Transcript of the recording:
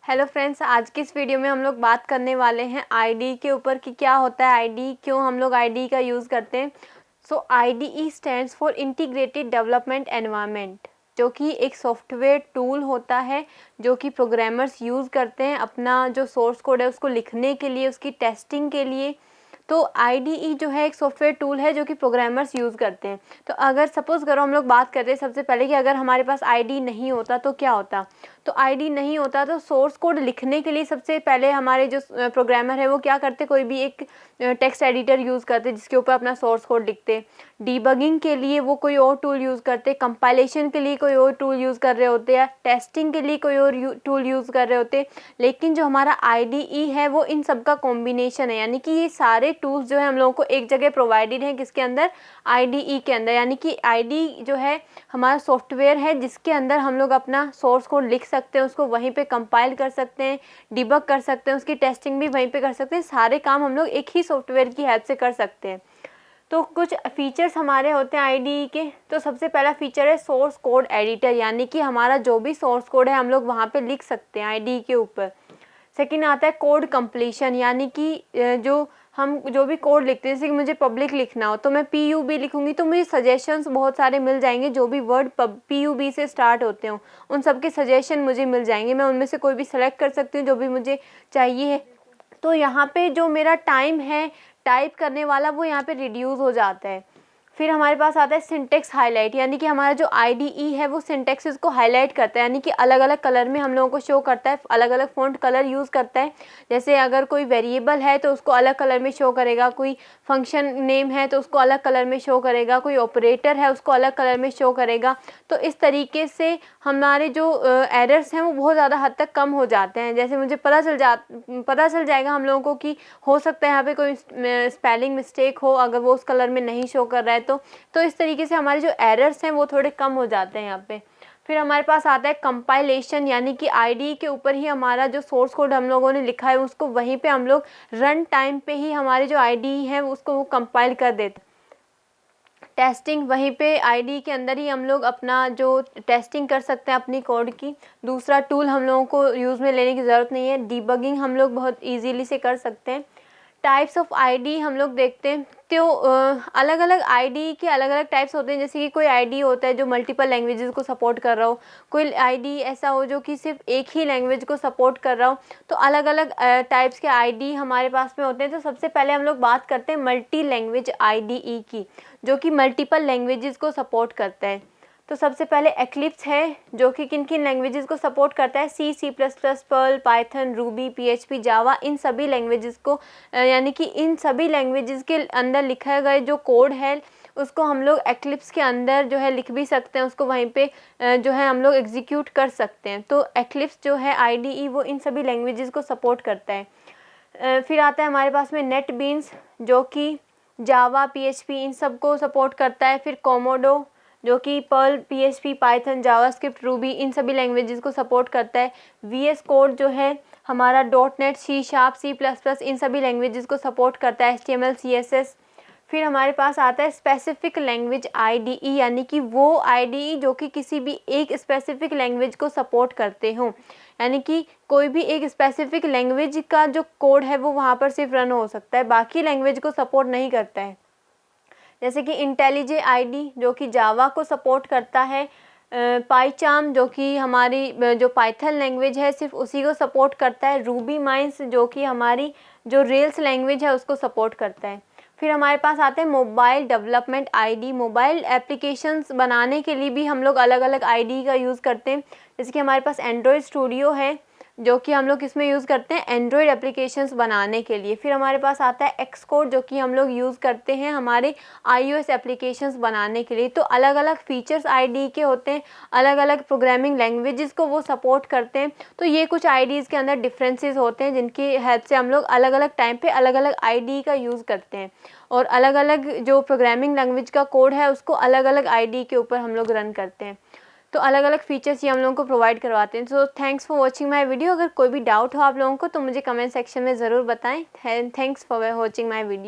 Hello friends, आज की इस वीडियो में हम लोग बात करने वाले हैं आईडी के ऊपर कि क्या होता है आईडी, क्यों हम लोग आईडी का यूज़ करते हैं। So IDE stands for integrated development environment, जो कि एक सॉफ्टवेयर टूल होता है जो कि प्रोग्रामर्स यूज़ करते हैं अपना जो सोर्स कोड है उसको लिखने के लिए, उसकी टेस्टिंग के लिए। तो आईडीई जो है एक सॉफ्टवेयर टूल है जो कि प्रोग्रामर्स यूज़ करते हैं। तो अगर सपोज़ करो हम लोग बात करते हैं सबसे पहले कि अगर हमारे पास आईडी नहीं होता तो क्या होता। तो आईडी नहीं होता तो सोर्स कोड लिखने के लिए सबसे पहले हमारे जो प्रोग्रामर है वो क्या करते, कोई भी एक टेक्स्ट एडिटर यूज़ करते जिसके ऊपर अपना सोर्स कोड लिखते। डीबगिंग के लिए वो कोई और टूल यूज़ करते, कंपाइलेशन के लिए कोई और टूल यूज़ कर रहे होते, या टेस्टिंग के लिए कोई और टूल यूज़ कर रहे होते। लेकिन जो हमारा आईडीई है वो इन सब का कॉम्बिनेशन है, यानी कि ये सारे टूल्स जो है हम लोगों को एक जगह प्रोवाइडेड हैं, किसके अंदर, आईडीई के अंदर। यानी कि आईडी जो है हमारा सॉफ्टवेयर है जिसके अंदर हम लोग अपना सोर्स कोड लिख सकते हैं, उसको वहीं पे कंपाइल कर सकते हैं, डिबग कर सकते हैं, उसकी टेस्टिंग भी वहीं पे कर सकते हैं। सारे काम हम लोग एक ही सॉफ्टवेयर की हेल्प से कर सकते हैं। तो कुछ फीचर्स हमारे होते हैं आईडीई के। तो सबसे पहला फीचर है सोर्स कोड एडिटर, यानी कि हमारा जो भी सोर्स कोड है हम लोग वहाँ पे लिख सकते हैं आईडीई के ऊपर। सेकंड आता है कोड कंप्लीशन, यानी कि हम जो भी कोड लिखते हैं, जैसे कि मुझे पब्लिक लिखना हो तो मैं PUB लिखूंगी तो मुझे सजेशंस बहुत सारे मिल जाएंगे। जो भी वर्ड PUB से स्टार्ट होते हो उन सब के सजेशन मुझे मिल जाएंगे, मैं उनमें से कोई भी सेलेक्ट कर सकती हूँ जो भी मुझे चाहिए। तो यहाँ पे जो मेरा टाइम है टाइप करने वाला वो यहाँ पे रिड्यूस हो जाता है। फिर हमारे पास आता है सिंटेक्स हाईलाइट, यानी कि हमारा जो आईडीई है वो सिंटेक्सेस को हाईलाइट करता है, यानी कि अलग अलग कलर में हम लोगों को शो करता है, अलग अलग फ़ॉन्ट कलर यूज़ करता है। जैसे अगर कोई वेरिएबल है तो उसको अलग कलर में शो करेगा, कोई फंक्शन नेम है तो उसको अलग कलर में शो करेगा, कोई ऑपरेटर है उसको अलग कलर में शो करेगा। तो इस तरीके से हमारे जो एरर्स हैं वो बहुत ज़्यादा हद तक कम हो जाते हैं। जैसे मुझे पता चल जाएगा हम लोगों को कि हो सकता है यहाँ पे कोई स्पेलिंग मिस्टेक हो अगर वो उस कलर में नहीं शो कर रहा है तो इस तरीके से हमारे जो एरर्स हैं वो थोड़े कम हो जाते हैं यहाँ पे। फिर हमारे पास आता है कंपाइलेशन, यानी कि आईडी के ऊपर ही हमारा जो सोर्स कोड हम लोगों ने लिखा है उसको वहीं पे हम लोग रन टाइम पे ही हमारे जो आईडी है उसको वो कंपाइल कर देते। टेस्टिंग वहीं पे आईडी के अंदर ही हम लोग अपना जो टेस्टिंग कर सकते हैं अपनी कोड की। दूसरा टूल हम लोगों को यूज़ में लेने की ज़रूरत नहीं है। डीबगिंग हम लोग बहुत ईजीली से कर सकते हैं। टाइप्स ऑफ आईडी हम लोग देखते हैं तो अलग अलग आईडी के अलग अलग टाइप्स होते हैं। जैसे कि कोई आईडी होता है जो मल्टीपल लैंग्वेजेस को सपोर्ट कर रहा हो, कोई आईडी ऐसा हो जो कि सिर्फ एक ही लैंग्वेज को सपोर्ट कर रहा हो। तो अलग अलग टाइप्स के आईडी हमारे पास में होते हैं। तो सबसे पहले हम लोग बात करते हैं मल्टी लैंग्वेज आईडीई की, जो कि मल्टीपल लैंग्वेजेस को सपोर्ट करता है। तो सबसे पहले एक्लिप्स है जो कि किन किन लैंग्वेजेस को सपोर्ट करता है, C++, Perl, Python, Ruby, PHP, Java, इन सभी लैंग्वेजेस को, यानी कि इन सभी लैंग्वेजेस के अंदर लिखा गया जो कोड है उसको हम लोग एक्लिप्स के अंदर जो है लिख भी सकते हैं, उसको वहीं पे जो है हम लोग एग्जीक्यूट कर सकते हैं। तो एक्लिप्स जो है आईडीई वो इन सभी लैंग्वेजेस को सपोर्ट करता है। फिर आता है हमारे पास में नेटबीन्स जो कि जावा, PHP इन सब को सपोर्ट करता है। फिर कोमोडो जो कि Perl, PHP, Python, JavaScript, Ruby इन सभी लैंग्वेजेस को सपोर्ट करता है। VS कोड जो है हमारा .NET, C#, C++ इन सभी लैंग्वेजेस को सपोर्ट करता है, HTML, CSS। फिर हमारे पास आता है स्पेसिफिक लैंग्वेज आईडीई, यानी कि वो आईडीई जो कि किसी भी एक स्पेसिफिक लैंग्वेज को सपोर्ट करते हों, यानी कि कोई भी एक स्पेसिफिक लैंग्वेज का जो कोड है वो वहाँ पर सिर्फ रन हो सकता है, बाकी लैंग्वेज को सपोर्ट नहीं करता है। जैसे कि इंटेलिजे आईडी जो कि जावा को सपोर्ट करता है। पाइचार्म जो कि हमारी जो पाइथन लैंग्वेज है सिर्फ उसी को सपोर्ट करता है। रूबी माइंस जो कि हमारी जो रेल्स लैंग्वेज है उसको सपोर्ट करता है। फिर हमारे पास आते हैं mobile development ID, mobile applications बनाने के लिए भी हम लोग अलग अलग आईडी का यूज़ करते हैं। जैसे कि हमारे पास एंड्रॉयड स्टूडियो है जो कि हम लोग इसमें यूज़ करते हैं एंड्रॉयड एप्लीकेशंस बनाने के लिए। फिर हमारे पास आता है एक्सकोड जो कि हम लोग यूज़ करते हैं हमारे iOS एप्लीकेशंस बनाने के लिए। तो अलग अलग फीचर्स आईडी के होते हैं, अलग अलग प्रोग्रामिंग लैंग्वेजेस को वो सपोर्ट करते हैं। तो ये कुछ आईडीज़ के अंदर डिफरेंसेस होते हैं जिनकी हेल्प से हम लोग अलग अलग टाइम पे अलग अलग आईडी का यूज़ करते हैं, और अलग अलग जो प्रोग्रामिंग लैंग्वेज का कोड है उसको अलग अलग आईडी के ऊपर हम लोग रन करते हैं। तो अलग अलग फीचर्स ये हम लोगों को प्रोवाइड करवाते हैं। So thanks for watching my video. अगर कोई भी डाउट हो आप लोगों को तो मुझे कमेंट सेक्शन में ज़रूर बताएं। Thanks for watching my video.